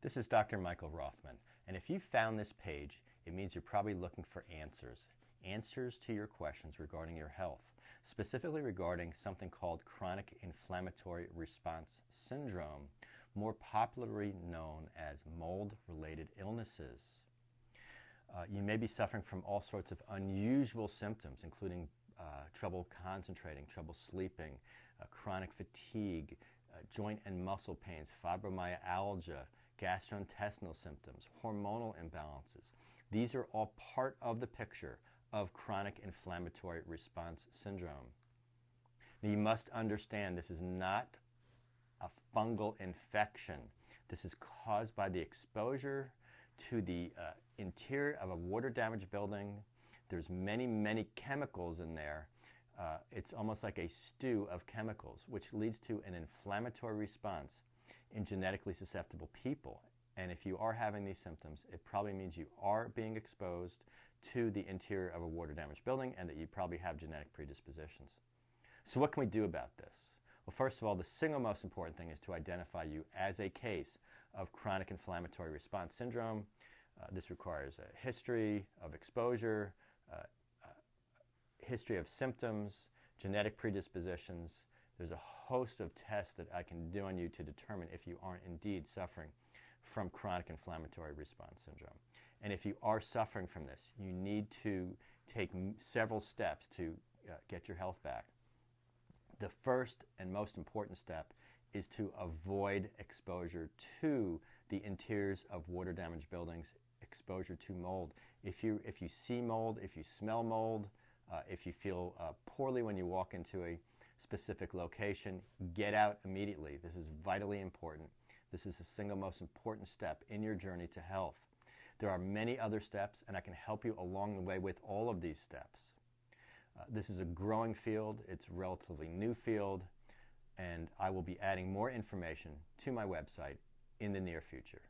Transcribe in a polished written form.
This is Dr. Michael Rothman, and if you found this page, it means you're probably looking for answers to your questions regarding your health, specifically regarding something called chronic inflammatory response syndrome, more popularly known as mold-related illnesses. You may be suffering from all sorts of unusual symptoms, including trouble concentrating, trouble sleeping, chronic fatigue, joint and muscle pains, fibromyalgia, gastrointestinal symptoms, hormonal imbalances. These are all part of the picture of chronic inflammatory response syndrome. Now, you must understand this is not a fungal infection. This is caused by the exposure to the interior of a water-damaged building. There's many chemicals in there. It's almost like a stew of chemicals, which leads to an inflammatory response in genetically susceptible people. And if you are having these symptoms, it probably means you are being exposed to the interior of a water-damaged building and that you probably have genetic predispositions. So what can we do about this? Well, first of all, the single most important thing is to identify you as a case of chronic inflammatory response syndrome. This requires a history of exposure, history of symptoms, genetic predispositions. There's a host of tests that I can do on you to determine if you are indeed suffering from chronic inflammatory response syndrome. And if you are suffering from this, you need to take several steps to get your health back. The first and most important step is to avoid exposure to the interiors of water-damaged buildings, exposure to mold. If you see mold, if you smell mold, if you feel poorly when you walk into a specific location, get out immediately. This is vitally important. This is the single most important step in your journey to health. There are many other steps, and I can help you along the way with all of these steps. This is a growing field. It's a relatively new field, and I will be adding more information to my website in the near future.